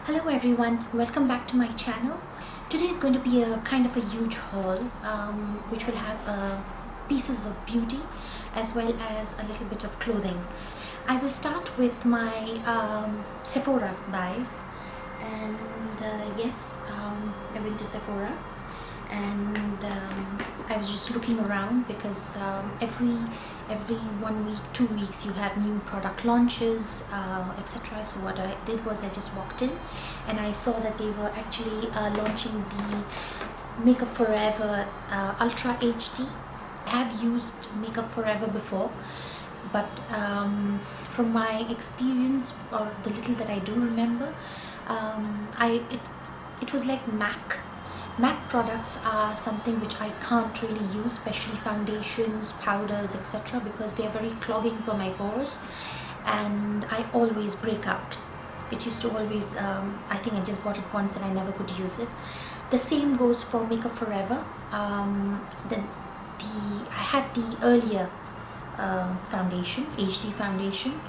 Hello everyone, welcome back to my channel. Today is going to be a kind of a huge haul which will have pieces of beauty as well as a little bit of clothing. I will start with my Sephora buys, and yes, I went to Sephora and I was just looking around because every 1 week, 2 weeks you have new product launches, etc. So what I did was I just walked in and I saw that they were actually launching the Makeup Forever Ultra HD. I have used Makeup Forever before, but from my experience or the little that I do remember, it was like MAC products are something which I can't really use, especially foundations, powders, etc., because they are very clogging for my pores and I always break out. It used to always, I think I just bought it once and I never could use it. The same goes for Makeup Forever. I had the earlier foundation, HD foundation,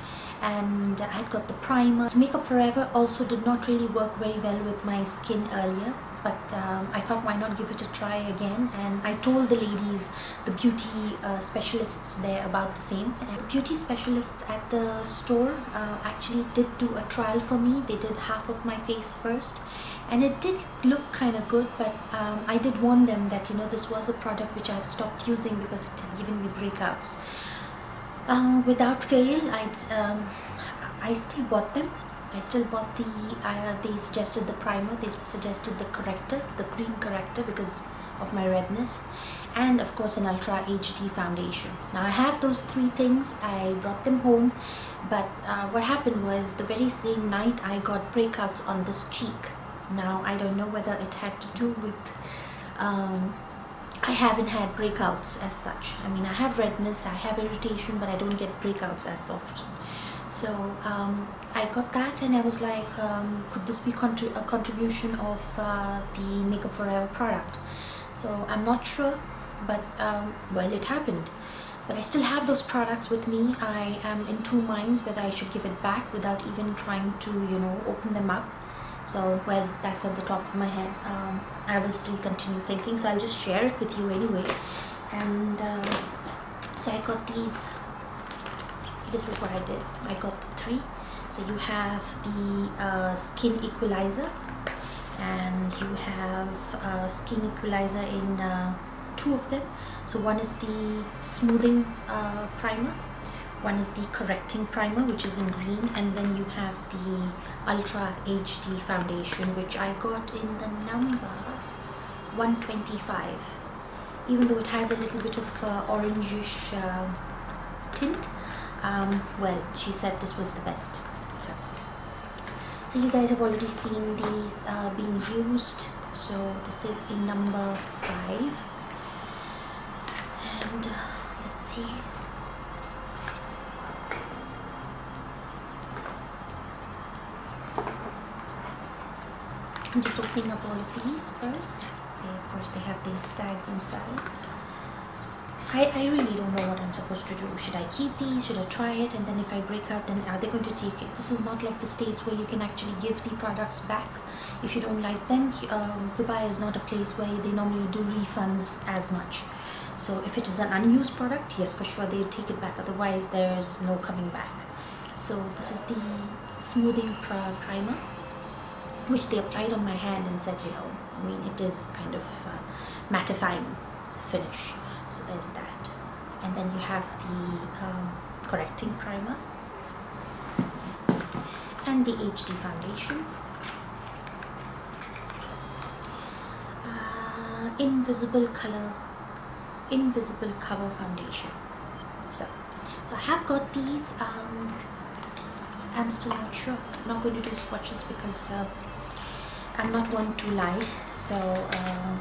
and I got the primer. So Makeup Forever also did not really work very well with my skin earlier, but I thought why not give it a try again, and I told the ladies, the beauty specialists there, about the same. And the beauty specialists at the store actually did do a trial for me. They did half of my face first and it did look kind of good, but I did warn them that this was a product which I had stopped using because it had given me breakouts. Without fail, I still bought them. I still bought they suggested the primer, they suggested the corrector, the cream corrector, because of my redness, and of course an Ultra HD foundation. Now I have those three things. I brought them home, but what happened was the very same night I got breakouts on this cheek. Now I don't know whether it had to do with I haven't had breakouts as such. I mean, I have redness, I have irritation, but I don't get breakouts as often. So I got that and I was like, could this be a contribution of the Makeup Forever product? So I'm not sure, but well, it happened. But I still have those products with me. I am in two minds whether I should give it back without even trying to, open them up. So, well, that's on the top of my head. I will still continue thinking, so I'll just share it with you anyway. And so I got these. This is what I did. I got the three. So you have the skin equalizer, and you have skin equalizer in two of them. So one is the smoothing primer, one is the correcting primer, which is in green, and then you have the Ultra HD foundation, which I got in the number 125. Even though it has a little bit of orangish tint, well, she said this was the best. So you guys have already seen these being used. So this is in number 5, and let's see. I'm just opening up all of these first. Of course, they have these tags inside. I really don't know what I'm supposed to do. Should I keep these? Should I try it? And then if I break out, then are they going to take it? This is not like the States where you can actually give the products back if you don't like them. Dubai is not a place where they normally do refunds as much. So if it is an unused product, yes, for sure they'll take it back. Otherwise, there's no coming back. So this is the smoothing primer, which they applied on my hand and said, I mean, it is kind of mattifying finish. So there's that. And then you have the correcting primer and the HD foundation. Invisible cover foundation. So I have got these. I'm still not sure. I'm not going to do swatches because I'm not one to lie, so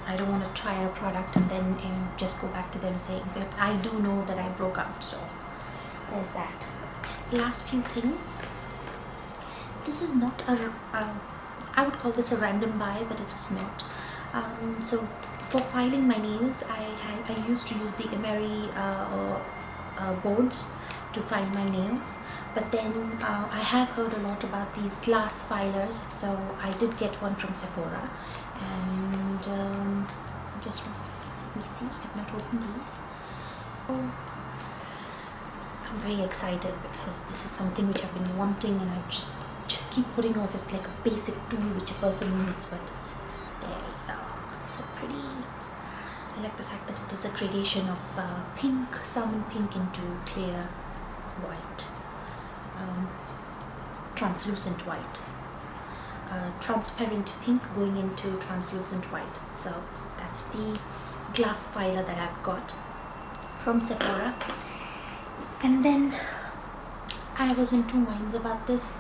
I don't want to try a product and then just go back to them saying that I do know that I broke out. So there's that. The last few things. This is not I would call this a random buy, but it is not. So for filing my nails, I used to use the Emery boards to file my nails, But then I have heard a lot about these glass filers, so I did get one from Sephora. And just one second, let me see. I've not opened these. Oh, I'm very excited because this is something which I've been wanting, and I just keep putting off. It's like a basic tool which a person needs, but there you go. It's so pretty. I like the fact that it is a gradation of pink, salmon pink into clear white, translucent white, transparent pink going into translucent white. So that's the glass filer that I've got from Sephora. And then I was in two minds about this.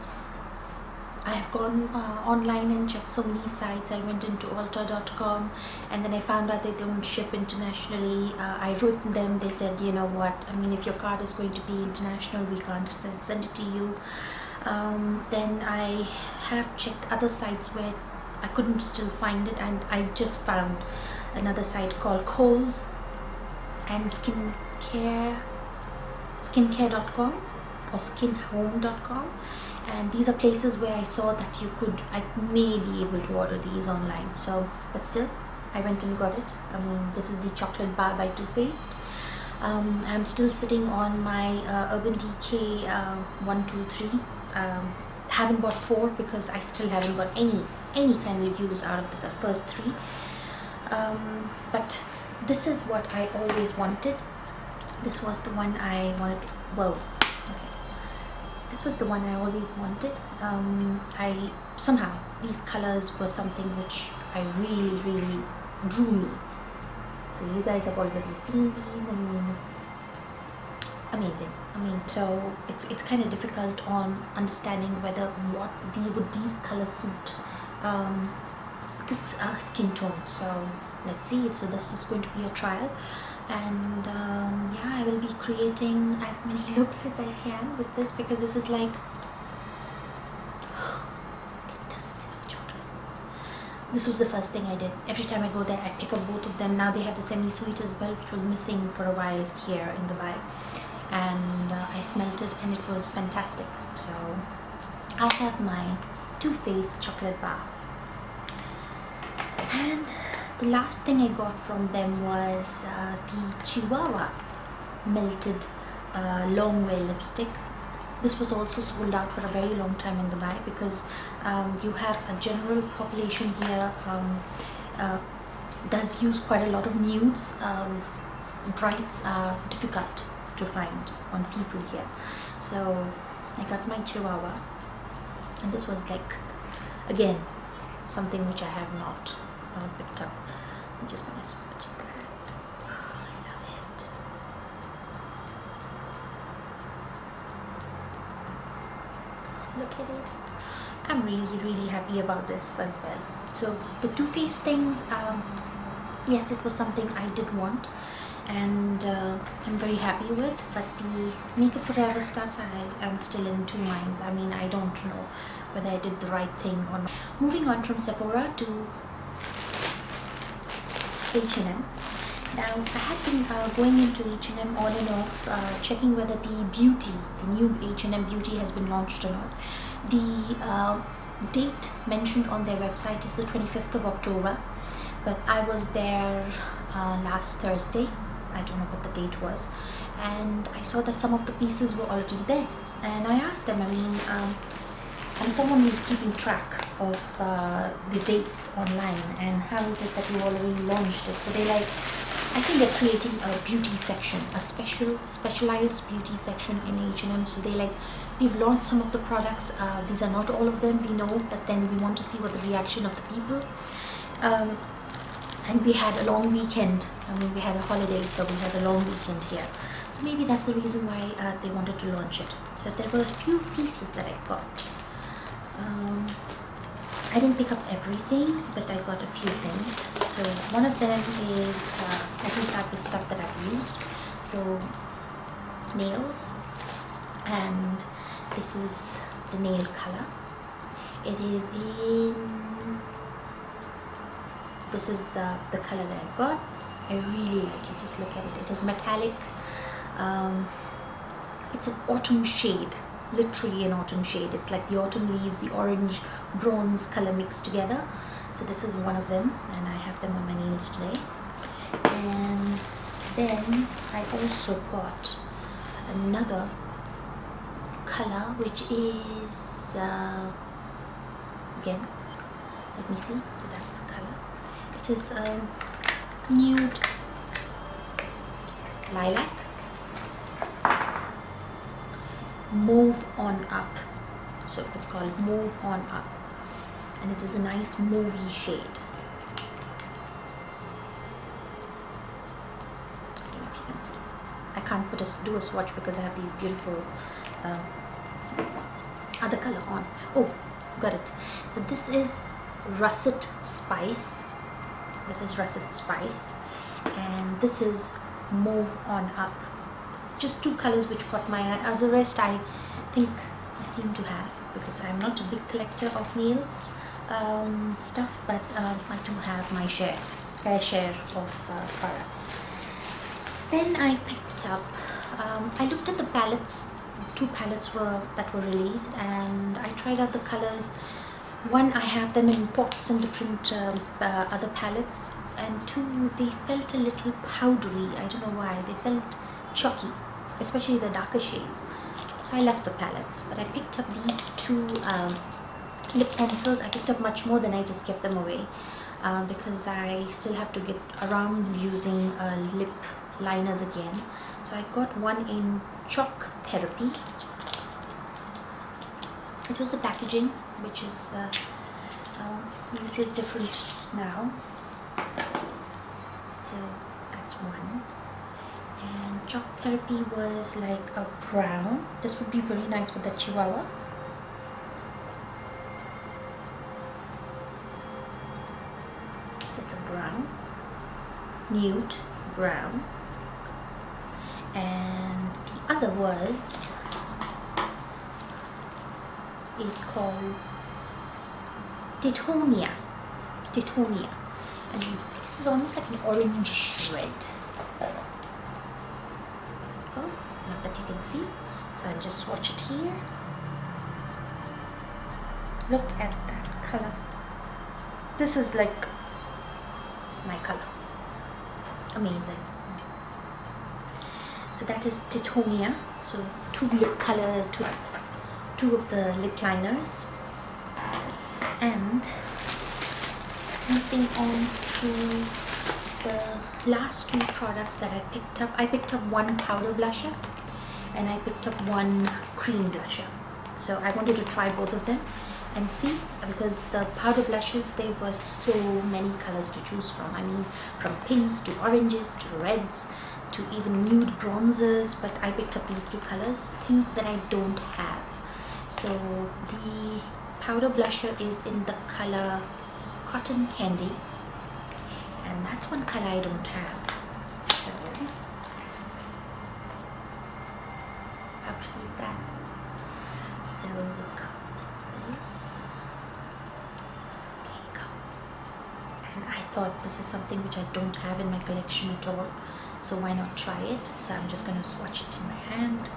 I have gone online and checked so many sites. I went into alter.com, and then I found out they don't ship internationally. I wrote them, they said, you know what, I mean, if your card is going to be international, we can't send it to you. Then I have checked other sites where I couldn't still find it, and I just found another site called KIEHL'S and skincare.com or skinhome.com. And these are places where I saw that I may be able to order these online. So, but still, I went and got it. I mean, this is the chocolate bar by Too Faced. I'm still sitting on my Urban Decay 1, 2, 3. Haven't bought 4 because I still haven't got any kind of reviews out of the first 3. But this is what I always wanted. This was the one I wanted. This was the one I always wanted. Somehow these colors were something which I really drew me. So you guys have already seen these. I mean, amazing. So it's kind of difficult on understanding whether would these colors suit this skin tone. So let's see. So this is going to be a trial. And yeah, I will be creating as many looks as I can with this, because this is like, it does smell of chocolate. This was the first thing I did. Every time I go there, I pick up both of them. Now they have the semi-sweet as well, which was missing for a while here in the bag, and I smelled it and it was fantastic. So I have my Too Faced chocolate bar. And the last thing I got from them was the Chihuahua melted long wear lipstick. This was also sold out for a very long time in Dubai, because you have a general population here does use quite a lot of nudes. Brights are difficult to find on people here. So I got my Chihuahua, and this was like, again, something which I have not picked up. I'm just gonna swatch that. Oh, I love it. Look at it. I'm really happy about this as well. So the Too Faced things, yes, it was something I did want, and I'm very happy with. But the Makeup Forever stuff, I am still in two minds. I mean, I don't know whether I did the right thing or not. Moving on from Sephora to H&M. Now I had been going into H&M on and off, checking whether the new H&M Beauty has been launched or not. The date mentioned on their website is the 25th of October, but I was there last Thursday. I don't know what the date was, and I saw that some of the pieces were already there, and I asked them, I mean, I'm someone who's keeping track of the dates online, and how is it that you already launched it? So they like, I think they're creating a beauty section, a specialized beauty section in H&M. So they like, we've launched some of the products. These are not all of them, we know, but then we want to see what the reaction of the people. And we had a long weekend. I mean, we had a holiday, so we had a long weekend here. So maybe that's the reason why they wanted to launch it. So there were a few pieces that I got. I didn't pick up everything, but I got a few things. So one of them is, let me start with stuff that I've used. So nails, and this is the nail color. It is this is the color that I got. I really like it. Just look at it. It is metallic. It's an autumn shade. literally an autumn shade. It's like the autumn leaves, the orange bronze color mixed together. So this is one of them, and I have them on my nails today. And then I also got another color, which is again, let me see. So that's the color. It is nude lilac, mauve on up. So it's called mauve on up, and it is a nice mauvey shade. I don't know if you can see. I can't do a swatch because I have these beautiful other color on. Oh, got it. So this is russet spice. This is russet spice, and this is mauve on up. Just two colors which caught my eye. The rest I think I seem to have, because I'm not a big collector of nail stuff, but I do have my fair share of products. Then I picked up, I looked at the palettes. Two palettes that were released, and I tried out the colors. One, I have them in pots and different other palettes, and two, they felt a little powdery. I don't know why. They felt chalky, especially the darker shades. So I left the palettes, but I picked up these two lip pencils. I picked up much more than I just kept them away, because I still have to get around using lip liners again. So I got one in Chalk Therapy. It was the packaging, which is a little different now. So that's one. And Chalk Therapy was like a brown. This would be very nice with the Chihuahua. So it's a brown, nude brown. And the other is called Tithonia. And this is almost like an orange red. So, not that you can see. So I'll just swatch it here. Look at that color. This is like my color. Amazing. So that is Tithonia. So two of the lip liners, and moving on to the last two products that I picked up. I picked up one powder blusher, and I picked up one cream blusher. So I wanted to try both of them and see, because the powder blushes, there were so many colors to choose from. I mean, from pinks to oranges to reds to even nude bronzers, but I picked up these two colors, things that I don't have. So the powder blusher is in the color Cotton Candy, and that's one color I don't have. So how pretty is that? So look at this. There you go. And I thought this is something which I don't have in my collection at all, so why not try it? So I'm just going to swatch it in my hand.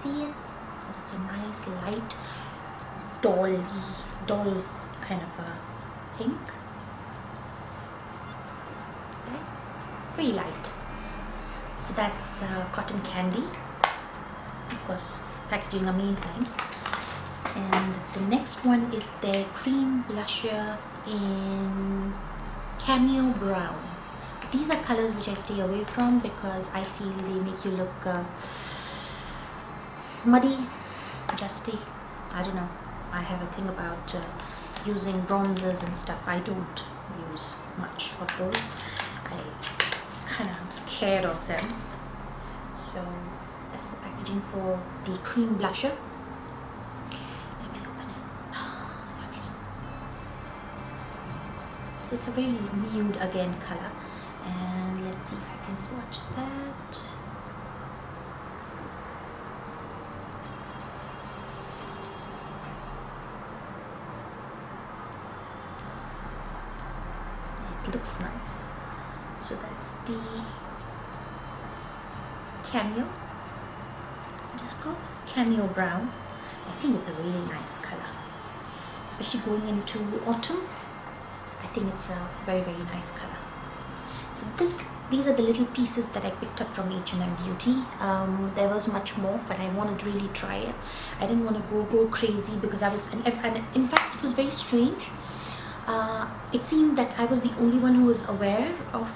See it, but it's a nice light doll kind of a pink. Okay. Very light. So that's Cotton Candy. Of course, packaging amazing. And the next one is their cream blusher in Cameo Brown. These are colors which I stay away from because I feel they make you look muddy, dusty. I don't know. I have a thing about using bronzers and stuff. I don't use much of those. I kind of am scared of them. So that's the packaging for the cream blusher. Let me open it. Oh, lovely. So it's a very nude again color. And let's see if I can swatch that. Looks nice. So that's the Cameo. It is called Cameo Brown. I think it's a really nice color, especially going into autumn. I think it's a very, very nice color. So these are the little pieces that I picked up from H&M Beauty. There was much more, but I wanted to really try it. I didn't want to go crazy because I was, and in fact it was very strange. It seemed that I was the only one who was aware of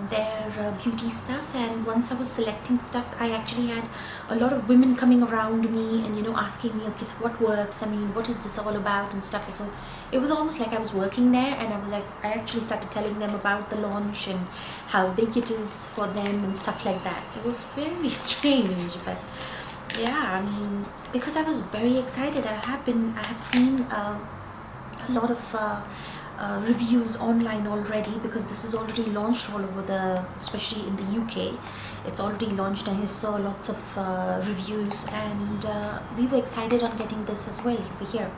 their beauty stuff, and once I was selecting stuff, I actually had a lot of women coming around me and, you know, asking me, okay, so what works, I mean, what is this all about and stuff. So it was almost like I was working there, and I actually started telling them about the launch and how big it is for them and stuff like that. It was very strange, but yeah, I mean, because I was very excited. I have seen a lot of reviews online already, because this is already launched all over especially in the UK. It's already launched, and I saw lots of reviews, and we were excited on getting this as well over here,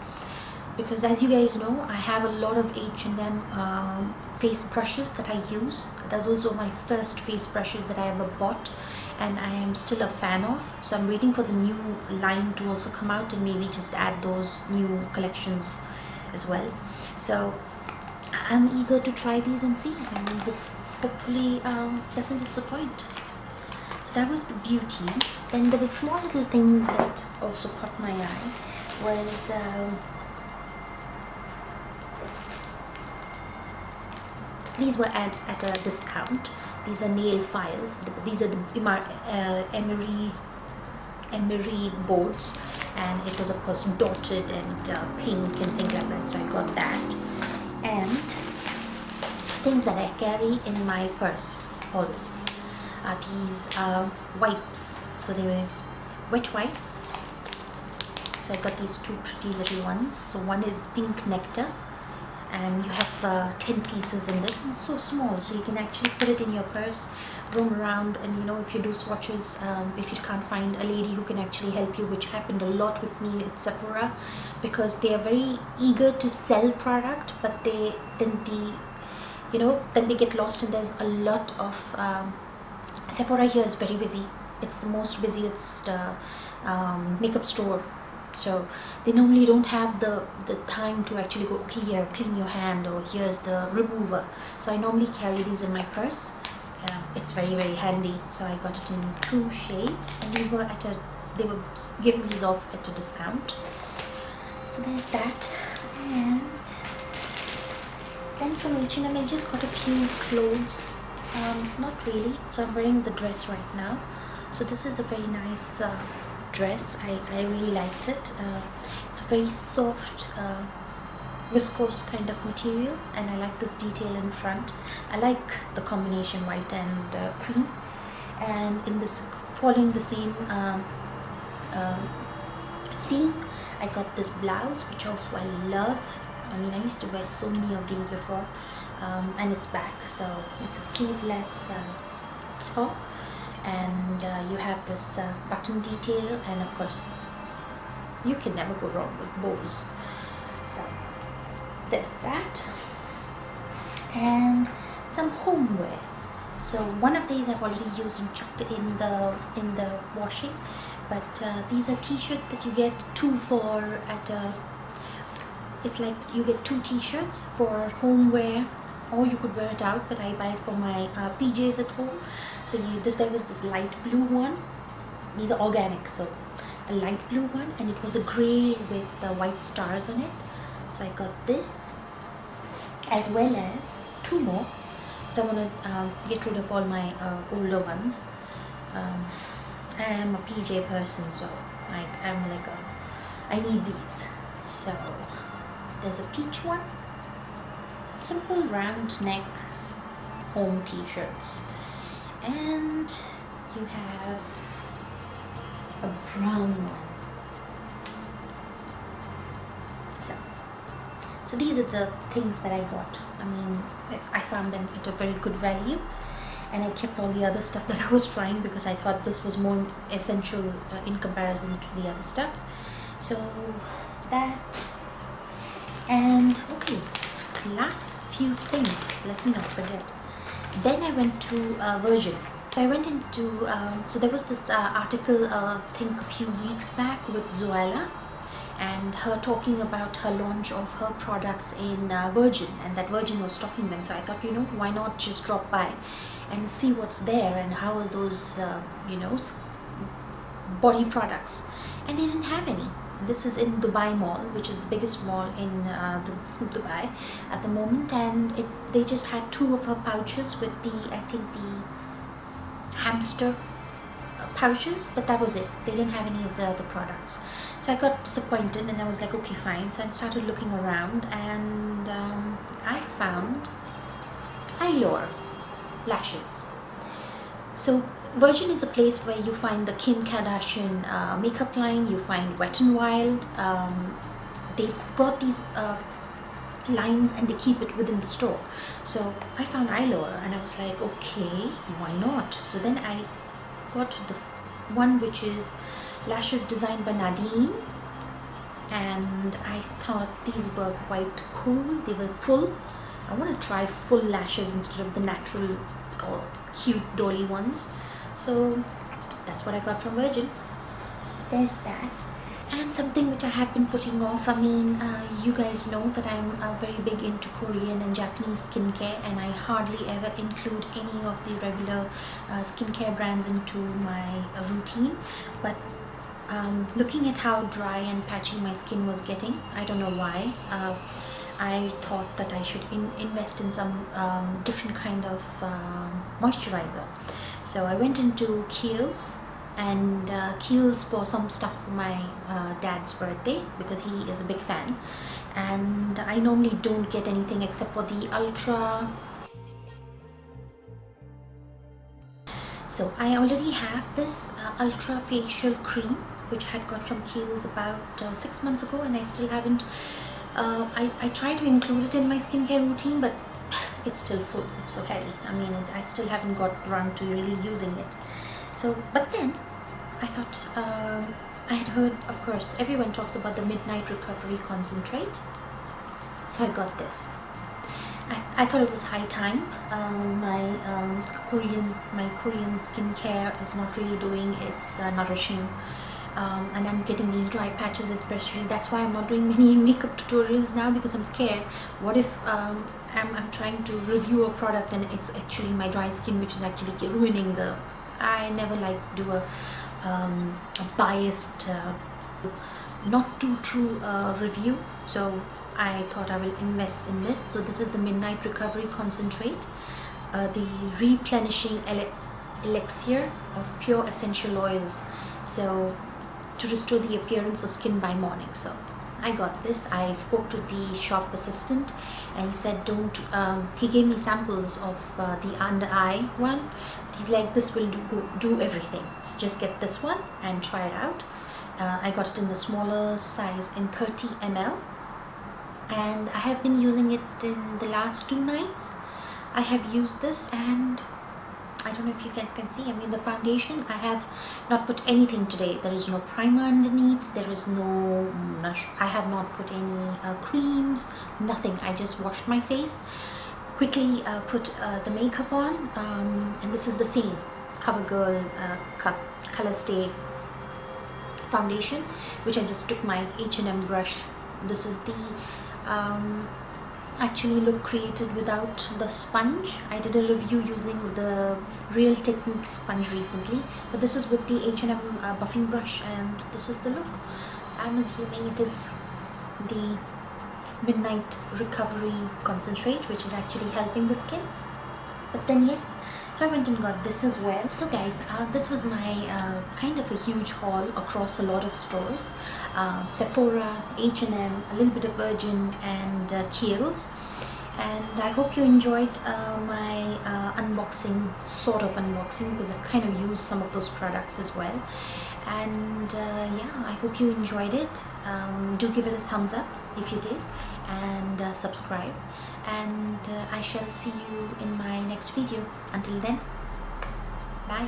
because as you guys know, I have a lot of H&M face brushes that I use. Those were my first face brushes that I ever bought, and I am still a fan of. So I'm waiting for the new line to also come out, and maybe just add those new collections as well. So I'm eager to try these and see. I mean, hopefully doesn't disappoint. So that was the beauty. Then there were small little things that also caught my eye. Was these were at a discount. These are nail files. These are the emery boards, and it was of course dotted and pink and things like that, so I got that. And things that I carry in my purse always are these wipes. So they were wet wipes. So I got these two pretty little ones. So one is pink nectar, and you have 10 pieces in this, and it's so small, so you can actually put it in your purse, roam around, and you know, if you do swatches, if you can't find a lady who can actually help you, which happened a lot with me at Sephora, because they are very eager to sell product, but then they get lost, and there's a lot of Sephora here is very busy. It's the most busiest makeup store. So they normally don't have the time to actually go, okay, here, clean your hand, or here's the remover. So I normally carry these in my purse. It's very, very handy. So I got it in 2 shades, and these were they were giving these off at a discount. So there's that. And then from H&M I just got a few clothes. Not really. So I'm wearing the dress right now. So this is a very nice dress. I really liked it. It's a very soft viscose kind of material, and I like this detail in front. I like the combination white and cream, and in this, following the same theme, I got this blouse, which also I love. I mean, I used to wear so many of these before, and it's back. So it's a sleeveless top, and you have this button detail, and of course you can never go wrong with bows. So there's that, and some homeware. So one of these I've already used and chucked in the washing, but these are t-shirts that you get 2 for at a, it's like you get 2 t-shirts for homeware, or you could wear it out, but I buy it for my PJs at home. So there was this light blue one. These are organic, so a light blue one, and it was a grey with the white stars on it. So I got this, as well as 2 more. So I want to get rid of all my older ones. I am a PJ person, so I need these. So there's a peach one, simple round necks, home t-shirts, and you have a brown one. So these are the things that I got. I mean, I found them at a very good value, and I kept all the other stuff that I was trying because I thought this was more essential in comparison to the other stuff. So that, and okay, last few things, let me not forget. Then I went to Virgin. I went into, so there was this article, I think a few weeks back with Zoella, and her talking about her launch of her products in Virgin, and that Virgin was stocking them. So I thought, why not just drop by and see what's there and how are those, body products. And they didn't have any. This is in Dubai Mall, which is the biggest mall in Dubai at the moment, and they just had 2 of her pouches with I think the hamster pouches, but that was it. They didn't have any of the other products. So I got disappointed and I was like, okay, fine. So I started looking around, and I found Eylure lashes. So Virgin is a place where you find the Kim Kardashian makeup line, you find Wet n Wild. They've brought these lines and they keep it within the store. So I found Eylure and I was like, okay, why not? So then I got the one which is lashes designed by Nadine, and I thought these were quite cool. They were full. I want to try full lashes instead of the natural or cute dolly ones. So that's what I got from Virgin. There's that. And something which I have been putting off. I mean, you guys know that I'm very big into Korean and Japanese skincare, and I hardly ever include any of the regular skincare brands into my routine. But looking at how dry and patchy my skin was getting, I don't know why, I thought that I should invest in some different kind of moisturizer. So I went into KIEHL'S, and KIEHL'S for some stuff for my dad's birthday, because he is a big fan, and I normally don't get anything except for the Ultra. So I already have this Ultra facial cream which I had got from KIEHL'S about 6 months ago, and I still haven't I try to include it in my skincare routine, but it's still full. It's so heavy. I mean, I still haven't got around to really using it. So, but then I thought, I had heard, of course, everyone talks about the Midnight Recovery Concentrate. So I got this. I thought it was high time. My Korean skincare is not really doing its nourishing. And I'm getting these dry patches especially. That's why I'm not doing many makeup tutorials now, because I'm scared. What if I'm trying to review a product and it's actually my dry skin which is actually ruining the... I never like do a biased, not too true review. So I thought I will invest in this. So this is the Midnight Recovery Concentrate, the replenishing elixir of pure essential oils. So to restore the appearance of skin by morning. So I got this. I spoke to the shop assistant and he said he gave me samples of the under eye one. He's like, this will do everything, so just get this one and try it out. I got it in the smaller size in 30 ml, and I have been using it in the last 2 nights. I have used this, and I don't know if you guys can see, I mean, the foundation, I have not put anything today. There is no primer underneath, there is no, I have not put any creams, nothing. I just washed my face, quickly put the makeup on, and this is the same CoverGirl Color Stay foundation, which I just took my H&M brush. This is the actually look created without the sponge. I did a review using the Real Technique sponge recently, but this is with the H&M buffing brush, and this is the look. I'm assuming it is the Midnight Recovery Concentrate, which is actually helping the skin. But then yes, so I went and got this as well. So guys, this was my kind of a huge haul across a lot of stores. Sephora, H&M, a little bit of Virgin, and KIEHL'S. And I hope you enjoyed my unboxing, sort of unboxing, because I've kind of used some of those products as well. And yeah, I hope you enjoyed it. Do give it a thumbs up if you did, and subscribe. And I shall see you in my next video. Until then, bye.